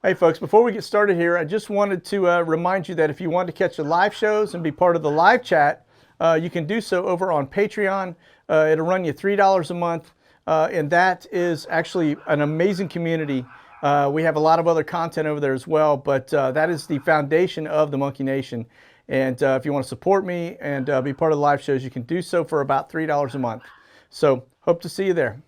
Hey folks, before we get started here, I just wanted to remind you that if you want to catch the live shows and be part of the live chat, you can do so over on Patreon. It'll run you $3 a month, and that is actually an amazing community. We have a lot of other content over there as well, but that is the foundation of the Monkey Nation. And if you want to support me and be part of the live shows, you can do so for about $3 a month. So hope to see you there.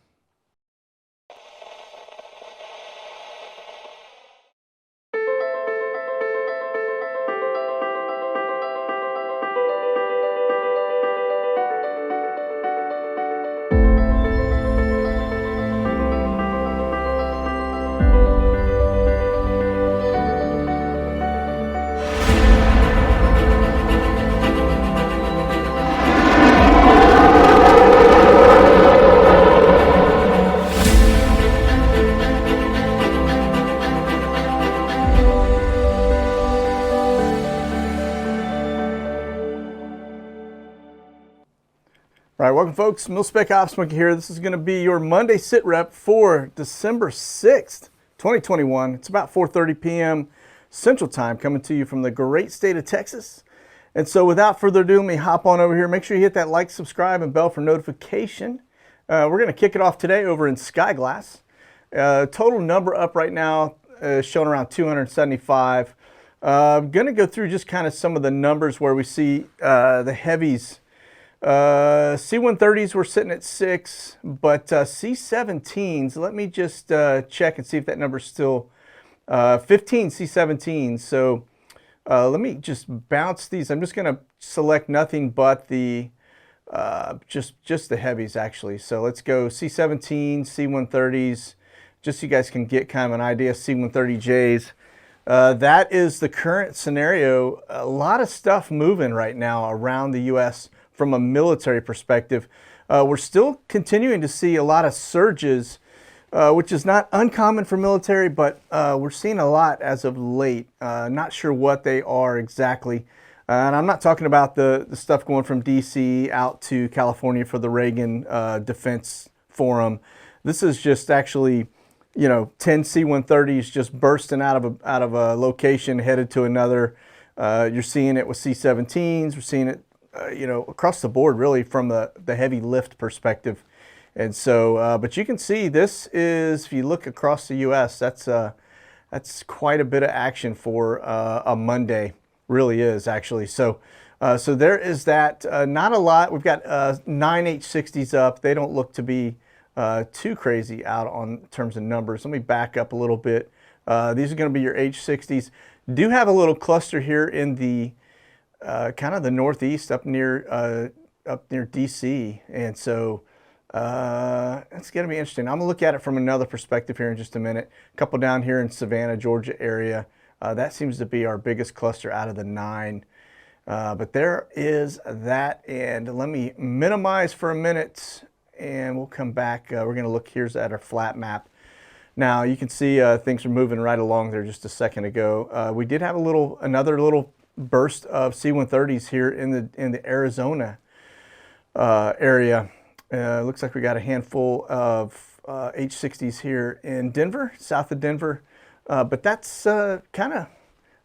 All right, welcome folks, Mil-Spec Ops Monkey here. This is going to be your Monday sit rep for December 6th, 2021. It's about 4:30 p.m. Central Time, coming to you from the great state of Texas. And so without further ado, let me hop on over here. Make sure you hit that like, subscribe, and bell for notification. We're going to kick it off today over in Skyglass. Total number up right now showing around 275. I'm going to go through just kind of some of the numbers where we see the heavies. C-130s we're sitting at 6, but C-17s, let me just check and see if that number's still 15 C-17s. So let me just bounce these. I'm just going to select nothing but the just the heavies actually. So let's go C-17, C-130s, just so you guys can get kind of an idea. C-130Js. That is the current scenario. A lot of stuff moving right now around the U.S. from a military perspective. We're still continuing to see a lot of surges, which is not uncommon for military, but we're seeing a lot as of late. Not sure what they are exactly. And I'm not talking about the stuff going from DC out to California for the Reagan Defense Forum. This is just actually, you know, 10 C-130s just bursting out of a location headed to another. You're seeing it with C-17s. We're seeing it you know, across the board really from the heavy lift perspective. And so, but you can see this is, if you look across the U.S., that's quite a bit of action for a Monday, really is actually. So, so there is that. Not a lot. We've got 9 H-60s up. They don't look to be too crazy out on terms of numbers. Let me back up a little bit. These are going to be your H-60s. Do have a little cluster here in the kind of the northeast up near DC, and so it's going to be interesting. I'm going to look at it from another perspective here in just a minute. A couple down here in Savannah, Georgia area. That seems to be our biggest cluster out of the 9. But there is that, and let me minimize for a minute, and we'll come back. We're going to look here's at our flat map. Now you can see things are moving right along there just a second ago. We did have another little burst of C-130s here in the Arizona area. Looks like we got a handful of H-60s here in Denver, south of Denver. But that's kind of,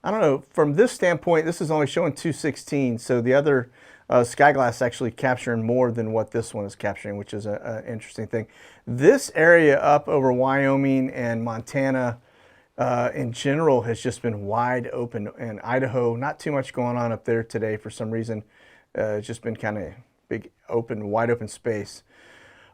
I don't know, from this standpoint, this is only showing 216. So the other Skyglass actually capturing more than what this one is capturing, which is an interesting thing. This area up over Wyoming and Montana in general has just been wide open, and Idaho, not too much going on up there today for some reason. It's just been kind of big open, wide open space.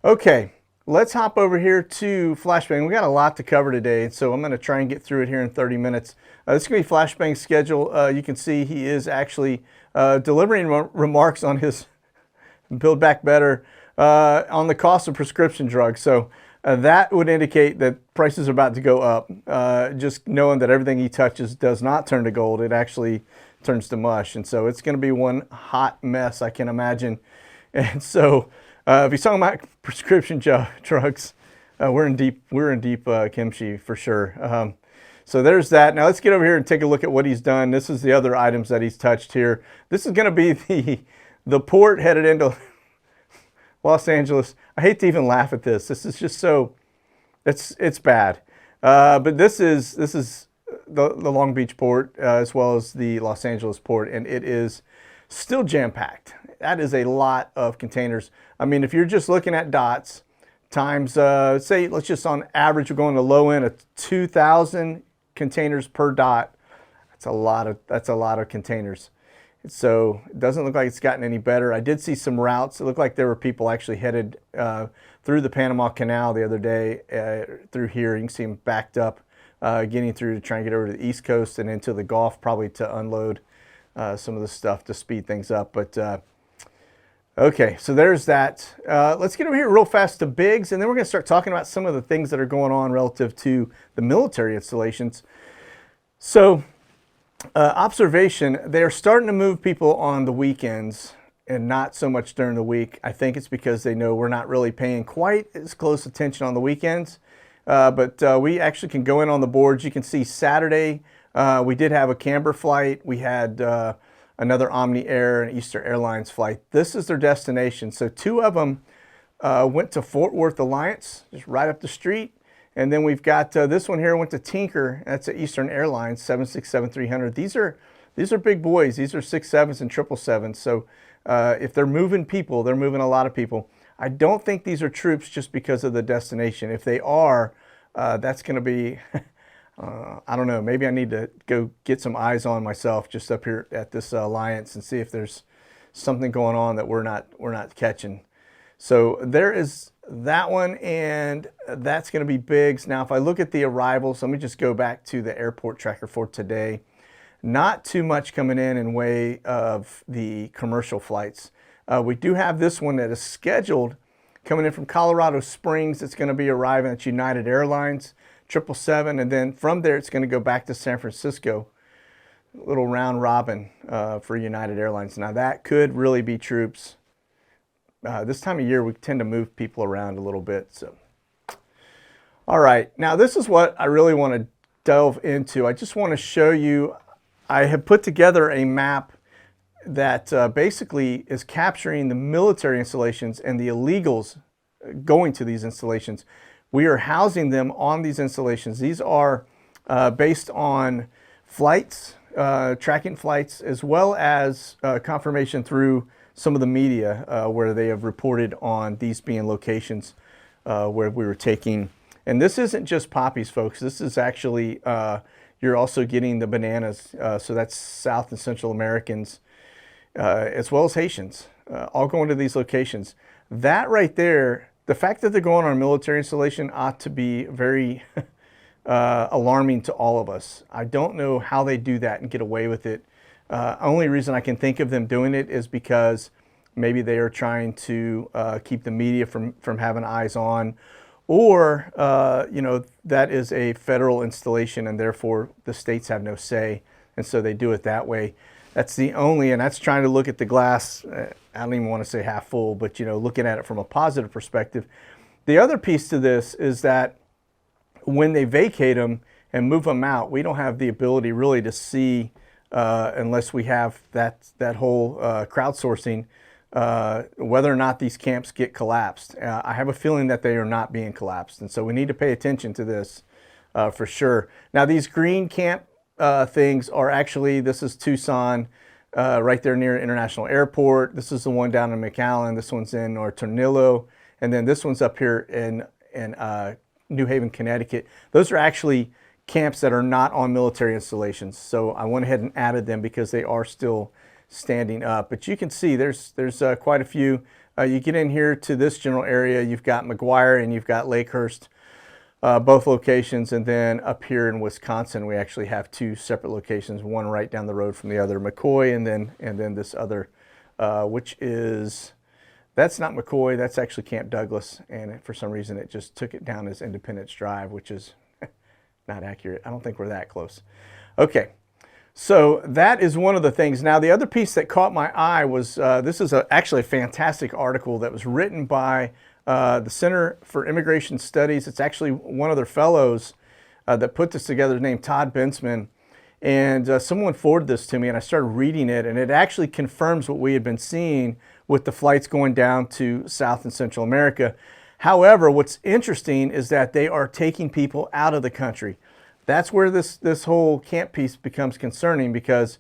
Okay, let's hop over here to Flashbang. We got a lot to cover today, so I'm going to try and get through it here in 30 minutes. This is going to be Flashbang's schedule. You can see he is actually delivering remarks on his Build Back Better on the cost of prescription drugs. So that would indicate that prices are about to go up. Just knowing that everything he touches does not turn to gold, it actually turns to mush. And so it's going to be one hot mess, I can imagine. And so if he's talking about prescription drugs, we're in deep kimchi for sure. So there's that. Now let's get over here and take a look at what he's done. This is the other items that he's touched here. This is going to be the port headed into Los Angeles. I hate to even laugh at this. This is just so, it's bad. But this is the Long Beach port as well as the Los Angeles port, and it is still jam-packed. That is a lot of containers. I mean, if you're just looking at dots times, say, let's just on average, we're going to low end of 2,000 containers per dot. That's a lot of containers. So it doesn't look like it's gotten any better. I did see some routes. It looked like there were people actually headed through the Panama Canal the other day through here. You can see them backed up, getting through to try and get over to the East Coast and into the Gulf, probably to unload some of the stuff to speed things up. But okay, so there's that. Let's get over here real fast to Biggs, and then we're going to start talking about some of the things that are going on relative to the military installations. So observation, they're starting to move people on the weekends and not so much during the week. I think it's because they know we're not really paying quite as close attention on the weekends. But we actually can go in on the boards. You can see Saturday, we did have a Camber flight. We had another Omni Air and Eastern Airlines flight. This is their destination. So two of them went to Fort Worth Alliance, just right up the street. And then we've got this one here went to Tinker. That's at Eastern Airlines, 767-300. These are big boys. These are 67s and 777s. So if they're moving people, they're moving a lot of people. I don't think these are troops just because of the destination. If they are, that's going to be, I don't know, maybe I need to go get some eyes on myself just up here at this alliance and see if there's something going on that we're not catching. So there is that one, and that's going to be Biggs. Now, if I look at the arrivals, let me just go back to the airport tracker for today. Not too much coming in way of the commercial flights. We do have this one that is scheduled coming in from Colorado Springs. It's going to be arriving at United Airlines, 777, and then from there it's going to go back to San Francisco. A little round robin for United Airlines. Now that could really be troops. This time of year we tend to move people around a little bit. So, all right, now this is what I really want to delve into. I just want to show you, I have put together a map that basically is capturing the military installations and the illegals going to these installations. We are housing them on these installations. These are based on flights, tracking flights, as well as confirmation through some of the media where they have reported on these being locations where we were taking. And this isn't just poppies, folks. This is actually, you're also getting the bananas. So that's South and Central Americans, as well as Haitians, all going to these locations. That right there, the fact that they're going on a military installation ought to be very alarming to all of us. I don't know how they do that and get away with it. Only reason I can think of them doing it is because maybe they are trying to keep the media from having eyes on, or you know, that is a federal installation and therefore the states have no say, and so they do it that way. That's the only, and that's trying to look at the glass, I don't even want to say half full, but you know, looking at it from a positive perspective. The other piece to this is that when they vacate them and move them out, we don't have the ability really to see unless we have that whole crowdsourcing, whether or not these camps get collapsed. I have a feeling that they are not being collapsed, and so we need to pay attention to this for sure. Now, these green camp things are actually, this is Tucson, right there near International Airport. This is the one down in McAllen. This one's in Tornillo, and then this one's up here in New Haven, Connecticut. Those are actually camps that are not on military installations. So I went ahead and added them because they are still standing up. But you can see there's quite a few. You get in here to this general area, you've got McGuire and you've got Lakehurst, both locations. And then up here in Wisconsin, we actually have two separate locations, one right down the road from the other, McCoy, and then this other, which is, that's not McCoy, that's actually Camp Douglas. And for some reason, it just took it down as Independence Drive, which is not accurate. I don't think we're that close. Okay, so that is one of the things. Now, the other piece that caught my eye was, this is actually a fantastic article that was written by the Center for Immigration Studies. It's actually one of their fellows that put this together named Todd Bensman. And someone forwarded this to me and I started reading it, and it actually confirms what we had been seeing with the flights going down to South and Central America. However, what's interesting is that they are taking people out of the country. that's where this whole camp piece becomes concerning, because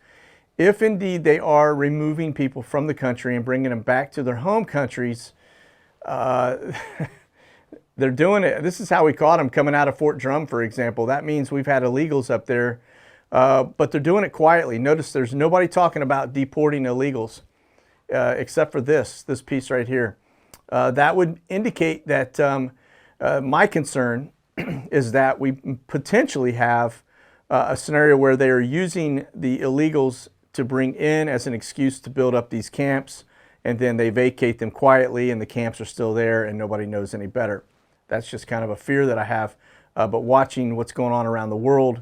if indeed they are removing people from the country and bringing them back to their home countries, they're doing it. This is how we caught them coming out of Fort Drum, for example. That means we've had illegals up there, but they're doing it quietly. Notice there's nobody talking about deporting illegals except for this piece right here. That would indicate that my concern is that we potentially have a scenario where they are using the illegals to bring in as an excuse to build up these camps, and then they vacate them quietly and the camps are still there and nobody knows any better. That's just kind of a fear that I have. But watching what's going on around the world,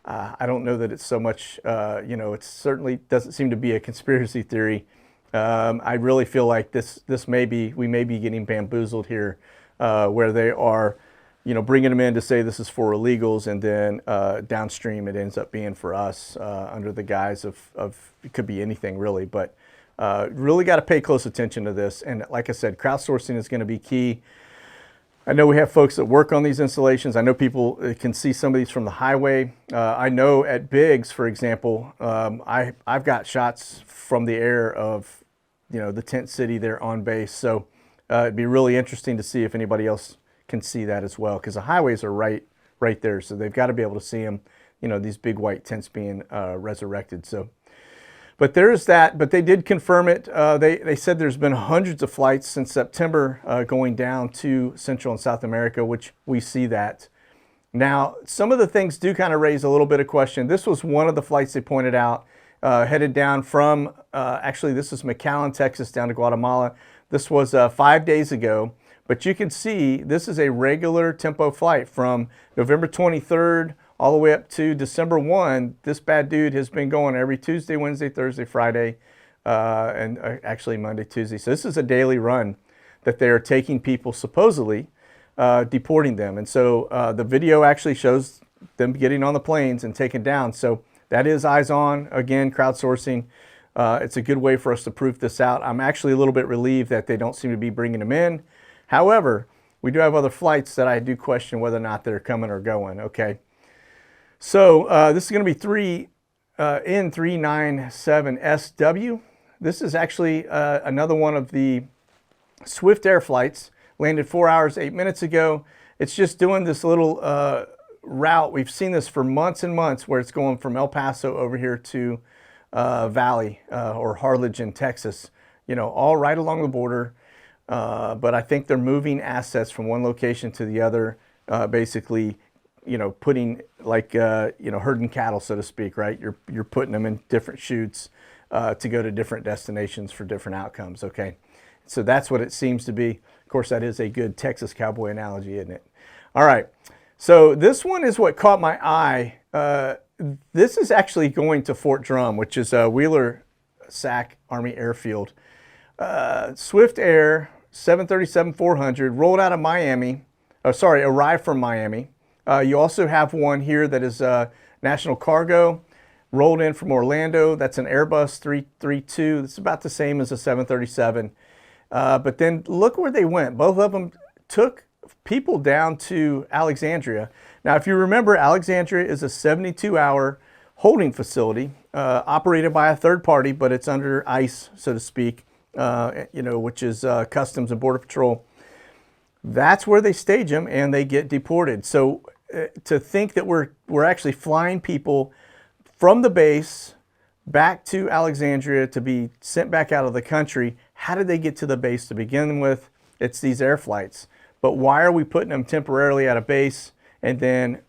I don't know that it's so much, it certainly doesn't seem to be a conspiracy theory. I really feel like we may be getting bamboozled here, where they are, bringing them in to say this is for illegals, and then downstream it ends up being for us under the guise of it could be anything really. But really got to pay close attention to this. And like I said, crowdsourcing is going to be key. I know we have folks that work on these installations. I know people can see some of these from the highway. I know at Biggs, for example, I've got shots from the air of, the tent city there on base. So it'd be really interesting to see if anybody else can see that as well, because the highways are right there. So they've got to be able to see them, these big white tents being resurrected. So, but there is that, but they did confirm it. They said there's been hundreds of flights since September going down to Central and South America, which we see that. Now, some of the things do kind of raise a little bit of question. This was one of the flights they pointed out, headed down from, actually this is McAllen, Texas, down to Guatemala. This was 5 days ago, but you can see this is a regular tempo flight from November 23rd all the way up to December 1, this bad dude has been going every Tuesday, Wednesday, Thursday, Friday, and actually Monday, Tuesday. So this is a daily run that they are taking people, supposedly deporting them. And so the video actually shows them getting on the planes and taken down. So that is eyes on, again, crowdsourcing. It's a good way for us to proof this out. I'm actually a little bit relieved that they don't seem to be bringing them in. However, we do have other flights that I do question whether or not they're coming or going, okay? So this is going to be N397SW. This is actually another one of the Swift Air flights. Landed 4 hours, 8 minutes ago. It's just doing this little route. We've seen this for months and months, where it's going from El Paso over here to Valley or Harlingen, Texas. All right along the border. But I think they're moving assets from one location to the other, basically, putting like, herding cattle, so to speak, right? You're putting them in different chutes to go to different destinations for different outcomes, okay? So that's what it seems to be. Of course, that is a good Texas cowboy analogy, isn't it? All right, so this one is what caught my eye. This is actually going to Fort Drum, which is Wheeler Sac Army Airfield. Swift Air 737-400 rolled out of Miami, arrived from Miami. You also have one here that is National Cargo, rolled in from Orlando. That's an Airbus 332. It's about the same as a 737. But then look where they went. Both of them took people down to Alexandria. Now, if you remember, Alexandria is a 72-hour holding facility operated by a third party, but it's under ICE, so to speak, which is Customs and Border Patrol. That's where they stage them and they get deported. So to think that we're actually flying people from the base back to Alexandria to be sent back out of the country, how did they get to the base to begin with? It's these air flights. But why are we putting them temporarily at a base and then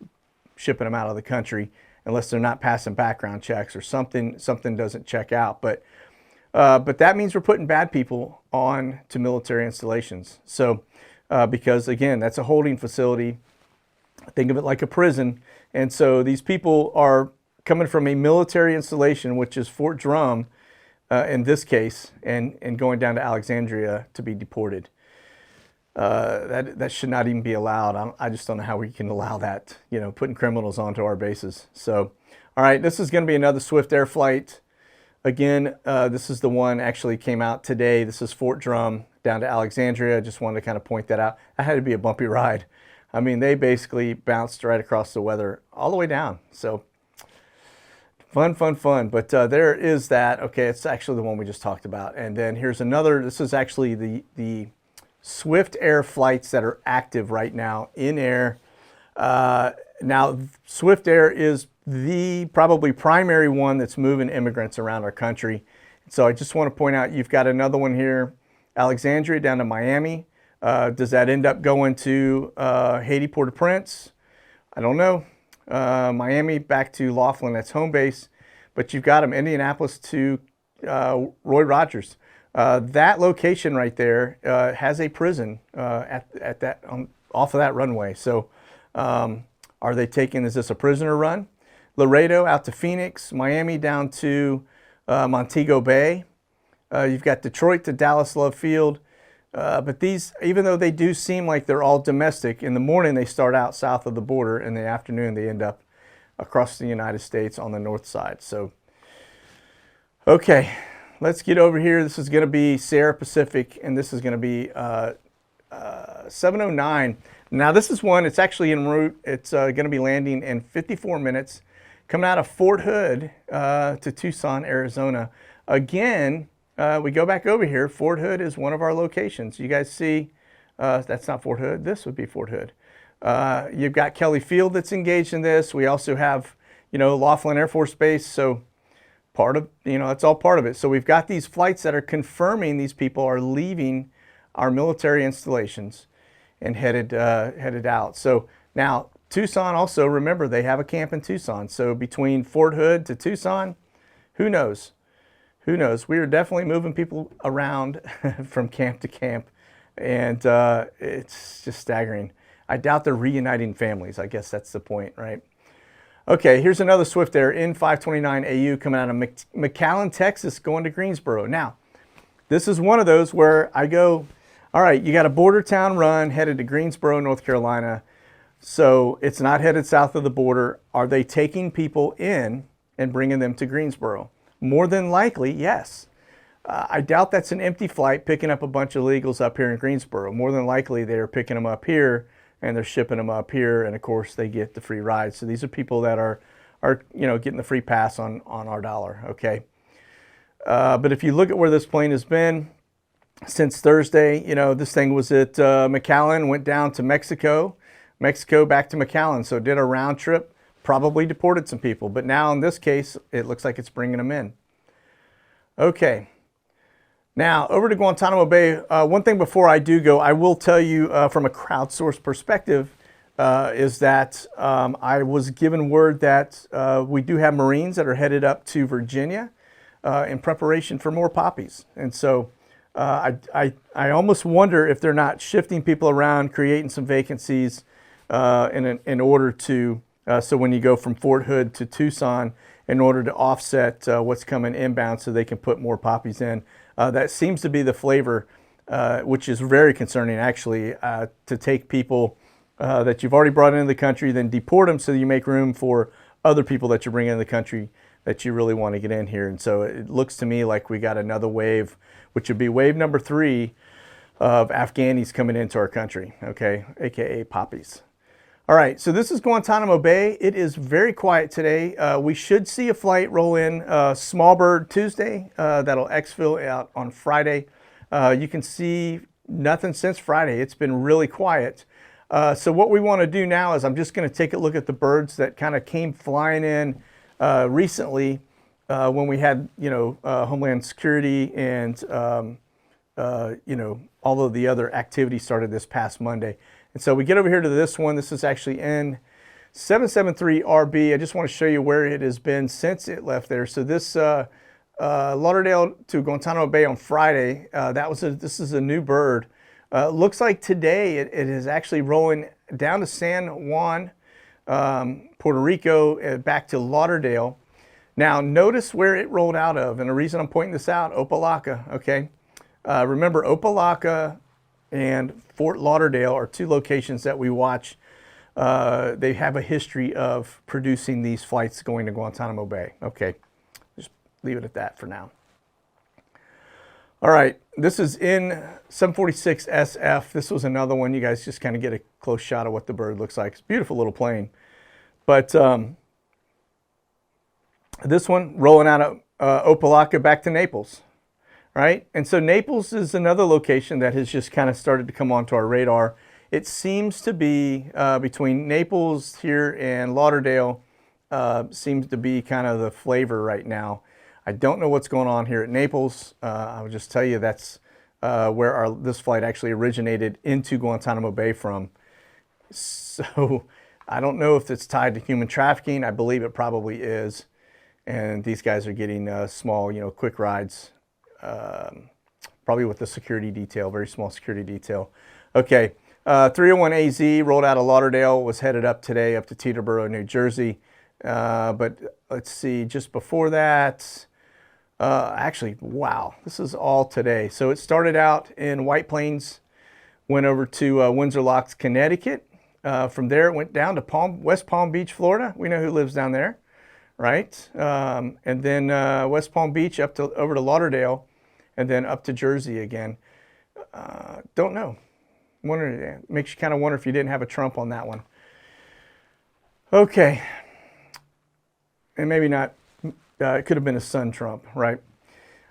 shipping them out of the country, unless they're not passing background checks or something doesn't check out? But that means we're putting bad people on to military installations. So because again, that's a holding facility. Think of it like a prison. And so these people are coming from a military installation, which is Fort Drum in this case, and going down to Alexandria to be deported. That should not even be allowed. I just don't know how we can allow that, putting criminals onto our bases. So, all right, this is going to be another Swift Air flight. Again, this is the one actually came out today. This is Fort Drum down to Alexandria. I just wanted to kind of point that out. That had to be a bumpy ride. I mean, they basically bounced right across the weather all the way down. So fun, fun, fun. But there is that. Okay, it's actually the one we just talked about. And then here's another. This is actually the Swift Air flights that are active right now in air. Now, Swift Air is the probably primary one that's moving immigrants around our country. So I just want to point out, you've got another one here, Alexandria down to Miami. Does that end up going to Haiti, Port-au-Prince? I don't know. Miami back to Laughlin, that's home base. But you've got them, Indianapolis to Roy Rogers. That location right there has a prison at that off of that runway. So are they taking, is this a prisoner run? Laredo out to Phoenix, Miami down to Montego Bay. You've got Detroit to Dallas Love Field. But these, even though they do seem like they're all domestic, in the morning they start out south of the border, in the afternoon they end up across the United States on the north side. So, okay, let's get over here. This is going to be Sierra Pacific, and this is going to be 709. Now this is one, it's actually en route. It's going to be landing in 54 minutes, coming out of Fort Hood to Tucson, Arizona. Again, we go back over here. Fort Hood is one of our locations. You guys see, that's not Fort Hood. This would be Fort Hood. You've got Kelly Field that's engaged in this. We also have, Laughlin Air Force Base. So part of, it's all part of it. So we've got these flights that are confirming these people are leaving our military installations and headed out. So now Tucson also, remember, they have a camp in Tucson. So between Fort Hood to Tucson, who knows? Who knows? We are definitely moving people around from camp to camp, and it's just staggering. I doubt they're reuniting families. I guess that's the point, right? Okay, here's another Swift Air in 529 AU coming out of McAllen, Texas, going to Greensboro. Now, this is one of those where I go, all right, you got a border town run headed to Greensboro, North Carolina. So it's not headed south of the border. Are they taking people in and bringing them to Greensboro? More than likely, yes. I doubt that's an empty flight picking up a bunch of illegals up here in Greensboro. More than likely, they're picking them up here and they're shipping them up here, and of course, they get the free ride. So these are people that are getting the free pass on our dollar. Okay. But if you look at where this plane has been since Thursday, this thing was at McAllen, went down to Mexico back to McAllen. So it did a round trip. Probably deported some people, but now in this case, it looks like it's bringing them in. Okay, now over to Guantanamo Bay. One thing before I do go, I will tell you from a crowdsourced perspective is that I was given word that we do have Marines that are headed up to Virginia in preparation for more poppies. And so I almost wonder if they're not shifting people around, creating some vacancies in order to so when you go from Fort Hood to Tucson, in order to offset what's coming inbound so they can put more poppies in. That seems to be the flavor, which is very concerning actually, to take people that you've already brought into the country, then deport them so you make room for other people that you're bringing in the country that you really want to get in here. And so it looks to me like we got another wave, which would be wave number 3 of Afghanis coming into our country, okay, AKA poppies. All right, so this is Guantanamo Bay. It is very quiet today. We should see a flight roll in small bird Tuesday. That'll exfil out on Friday. You can see nothing since Friday. It's been really quiet. So what we want to do now is I'm just going to take a look at the birds that kind of came flying in recently when we had, Homeland Security and, all of the other activity started this past Monday. And so we get over here to this one. This is actually in 773RB. I just want to show you where it has been since it left there. So this Lauderdale to Guantanamo Bay on Friday, this is a new bird. Looks like today it is actually rolling down to San Juan, Puerto Rico, back to Lauderdale. Now notice where it rolled out of, and the reason I'm pointing this out, Opelika, okay? Remember, Opelika and Fort Lauderdale are two locations that we watch. They have a history of producing these flights going to Guantanamo Bay. Okay, just leave it at that for now. All right, this is in 746 SF. This was another one. You guys just kind of get a close shot of what the bird looks like. It's a beautiful little plane. But this one rolling out of Opelika back to Naples, right? And so Naples is another location that has just kind of started to come onto our radar. It seems to be between Naples here and Lauderdale, seems to be kind of the flavor right now. I don't know what's going on here at Naples. I'll just tell you that's where this flight actually originated into Guantanamo Bay from. So I don't know if it's tied to human trafficking. I believe it probably is. And these guys are getting small, quick rides, probably with the security detail, very small security detail. Okay, 301 AZ rolled out of Lauderdale, was headed up today up to Teterboro, New Jersey. But let's see, just before that, actually, wow, this is all today. So it started out in White Plains, went over to Windsor Locks, Connecticut. From there, it went down to West Palm Beach, Florida. We know who lives down there, right? And then West Palm Beach over to Lauderdale, and then up to Jersey again. Don't know. Makes you kind of wonder if you didn't have a Trump on that one. Okay. And maybe not. It could have been a son Trump, right?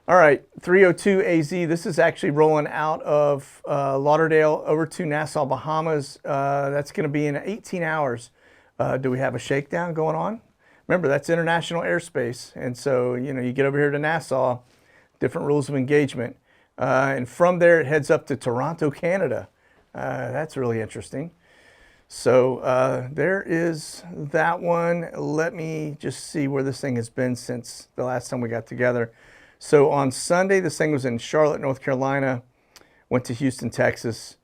All right, 302 AZ. This is actually rolling out of Lauderdale over to Nassau, Bahamas. That's going to be in 18 hours. Do we have a shakedown going on? Remember, that's international airspace. And so, you get over here to Nassau, different rules of engagement. And from there, it heads up to Toronto, Canada. That's really interesting. So there is that one. Let me just see where this thing has been since the last time we got together. So on Sunday, this thing was in Charlotte, North Carolina, went to Houston, Texas,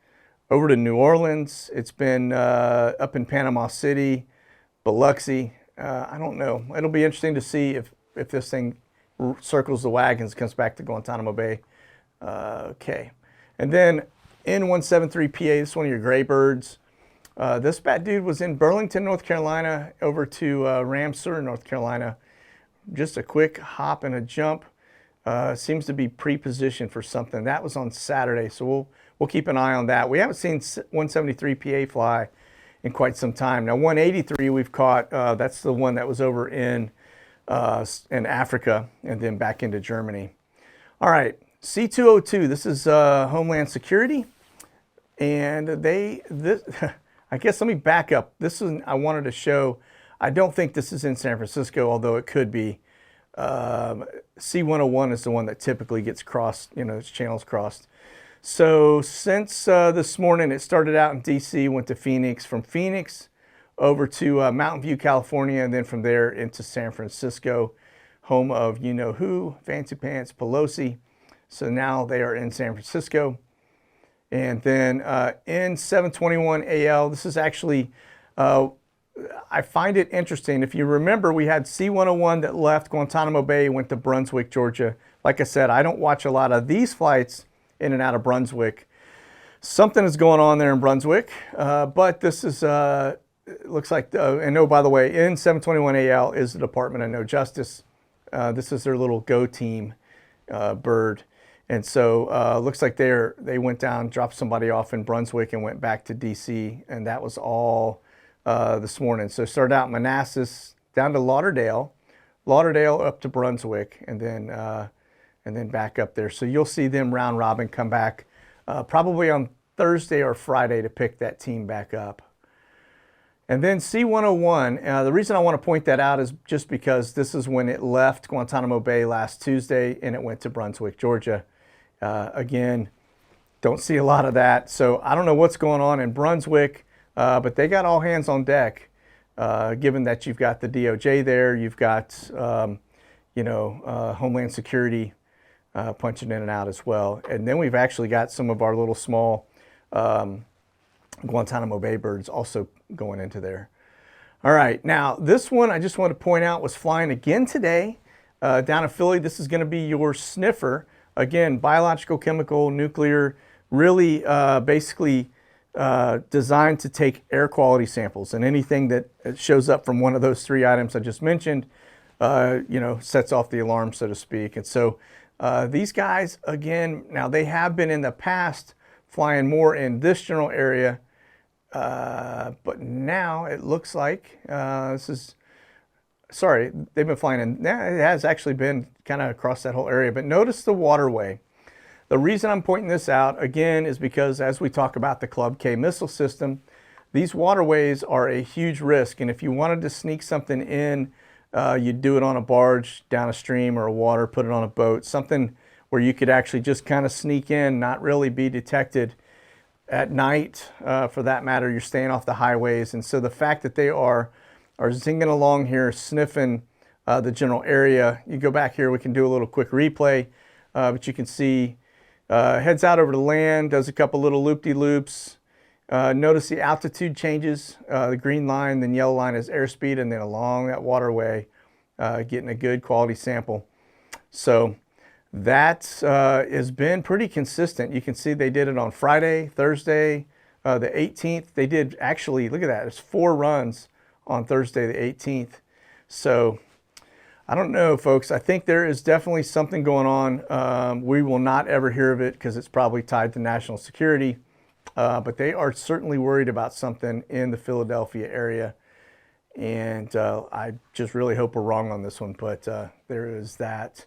over to New Orleans. It's been up in Panama City, Biloxi. I don't know. It'll be interesting to see if this thing circles the wagons, comes back to Guantanamo Bay. Okay. And then N173PA, this is one of your gray birds. This bad dude was in Burlington, North Carolina, over to Ramseur, North Carolina. Just a quick hop and a jump. Seems to be pre-positioned for something. That was on Saturday, so we'll keep an eye on that. We haven't seen 173PA fly in quite some time. Now 183 we've caught. That's the one that was over in Africa and then back into Germany. All right, C202. This is Homeland Security, and I guess let me back up. This is I wanted to show. I don't think this is in San Francisco, although it could be. C101 is the one that typically gets crossed, its channels crossed. So since this morning, it started out in DC, went to Phoenix, from Phoenix over to Mountain View, California, and then from there into San Francisco, home of you-know-who, Fancy Pants, Pelosi. So now they are in San Francisco. And then in 721 AL, this is actually, I find it interesting. If you remember, we had C101 that left Guantanamo Bay, went to Brunswick, Georgia. Like I said, I don't watch a lot of these flights in and out of Brunswick. Something is going on there in Brunswick, but this is, looks like, and oh, by the way, in 721 AL is the Department of No Justice. This is their little go team bird. And so looks like they went down, dropped somebody off in Brunswick and went back to DC, and that was all this morning. So started out in Manassas, down to Lauderdale up to Brunswick, and then back up there. So you'll see them round robin come back probably on Thursday or Friday to pick that team back up. And then C101, the reason I want to point that out is just because this is when it left Guantanamo Bay last Tuesday and it went to Brunswick, Georgia. Again, don't see a lot of that. So I don't know what's going on in Brunswick, but they got all hands on deck, given that you've got the DOJ there, you've got, Homeland Security punching in and out as well. And then we've actually got some of our little small Guantanamo Bay birds also going into there. All right, now this one I just want to point out was flying again today down in Philly. This is going to be your sniffer. Again, biological, chemical, nuclear, really basically designed to take air quality samples, and anything that shows up from one of those three items I just mentioned, sets off the alarm, so to speak. And so These guys, again, now they have been in the past flying more in this general area, but now it looks like sorry, they've been flying in, it has actually been kind of across that whole area, but notice the waterway. The reason I'm pointing this out, again, is because as we talk about the Club K missile system, these waterways are a huge risk, and if you wanted to sneak something in, you'd do it on a barge down a stream or a water, put it on a boat, something where you could actually just kind of sneak in, not really be detected at night. For that matter, you're staying off the highways, and so the fact that they are zinging along here, sniffing the general area. You go back here, we can do a little quick replay, but you can see heads out over the land, does a couple little loop-de-loops. Notice the altitude changes. The green line, then yellow line is airspeed, and then along that waterway, getting a good quality sample. So that has been pretty consistent. You can see they did it on Friday, Thursday, the 18th. They did actually, look at that, it's 4 runs on Thursday the 18th. So I don't know, folks. I think there is definitely something going on. We will not ever hear of it because it's probably tied to national security. But they are certainly worried about something in the Philadelphia area. And I just really hope we're wrong on this one, but there is that.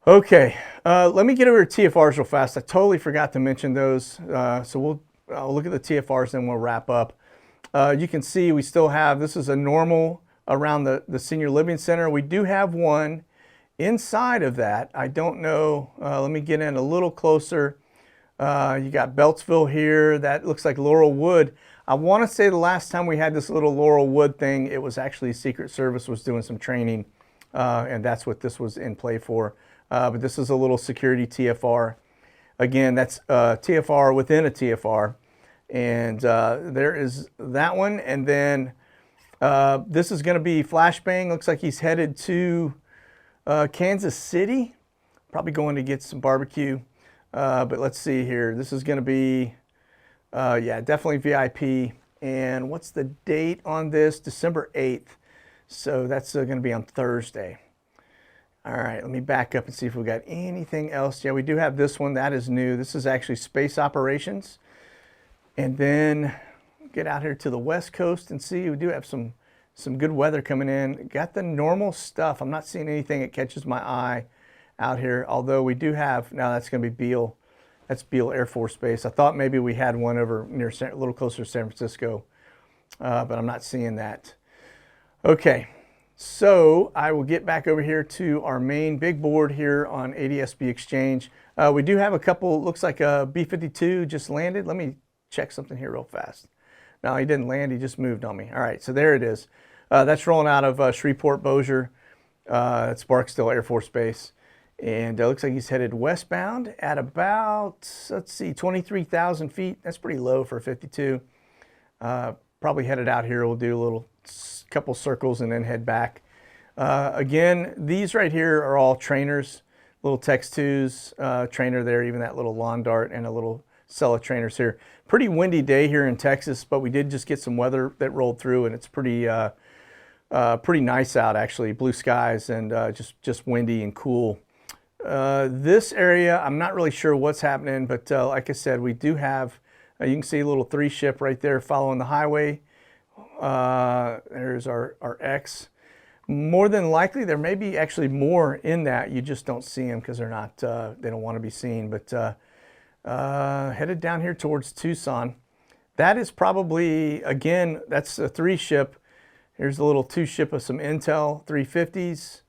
Okay, let me get over to TFRs real fast. I totally forgot to mention those. So I'll look at the TFRs and we'll wrap up. You can see we still have, this is a normal around the Senior Living Center. We do have one inside of that. I don't know, let me get in a little closer. You got Beltsville here. That looks like Laurel Wood. I want to say the last time we had this little Laurel Wood thing, it was actually Secret Service was doing some training, and that's what this was in play for. But this is a little security TFR. Again, that's TFR within a TFR. And there is that one. And then this is going to be Flashbang. Looks like he's headed to Kansas City. Probably going to get some barbecue. But let's see here. This is going to be, yeah, definitely VIP. And what's the date on this? December 8th. So that's going to be on Thursday. All right, let me back up and see if we got anything else. Yeah, we do have this one. That is new. This is actually Space Operations. And then get out here to the West Coast and see. We do have some good weather coming in. Got the normal stuff. I'm not seeing anything that catches my eye out here, although we do have, now that's going to be Beale. That's Beale Air Force Base. I thought maybe we had one over near a little closer to San Francisco, but I'm not seeing that. Okay, so I will get back over here to our main big board here on ADSB Exchange. We do have a couple, looks like a B-52 just landed. Let me check something here real fast. No, he didn't land, he just moved on me. All right, so there it is. That's rolling out of Shreveport Bossier. It's Barksdale Air Force Base. And it looks like he's headed westbound at about, let's see, 23,000 feet. That's pretty low for a 52. Probably headed out here. We'll do a little couple circles and then head back. Again, these right here are all trainers, little Tex-2s, trainer there, even that little lawn dart and a little cell of trainers here. Pretty windy day here in Texas, but we did just get some weather that rolled through, and it's pretty pretty nice out actually. Blue skies and just windy and cool. This area, I'm not really sure what's happening, but like I said, we do have, you can see a little 3 ship right there following the highway. There's our X. More than likely, there may be actually more in that. You just don't see them because they're not, they don't want to be seen. But headed down here towards Tucson. That is probably, again, that's a 3 ship. Here's a little 2 ship of some Intel 350s.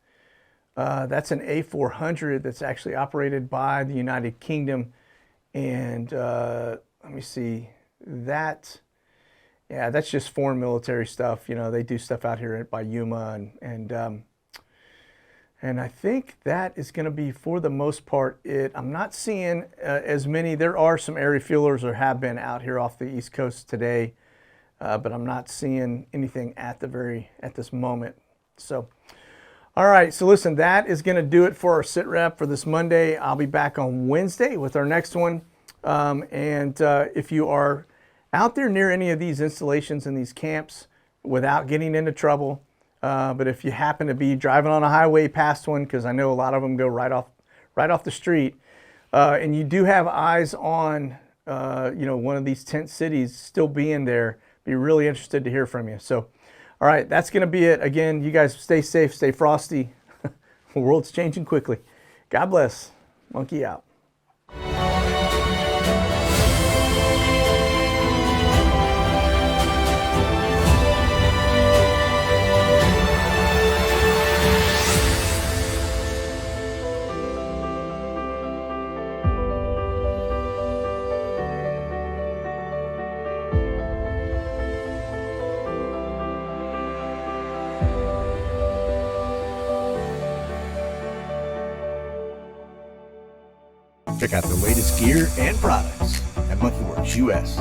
That's an A400 that's actually operated by the United Kingdom. And let me see, that, yeah, that's just foreign military stuff. You know, they do stuff out here by Yuma. And I think that is going to be, for the most part, it. I'm not seeing as many. There are some air refuelers or have been out here off the East Coast today. But I'm not seeing anything at this moment. So, all right, so listen, that is going to do it for our sit rep for this Monday. I'll be back on Wednesday with our next one. If you are out there near any of these installations and these camps without getting into trouble, but if you happen to be driving on a highway past one, because I know a lot of them go right off right off the street. And you do have eyes on, one of these tent cities still being there. Be really interested to hear from you. So, all right, that's going to be it. Again, you guys stay safe, stay frosty. The world's changing quickly. God bless. Monkey out. Check out the latest gear and products at Monkey Werx US.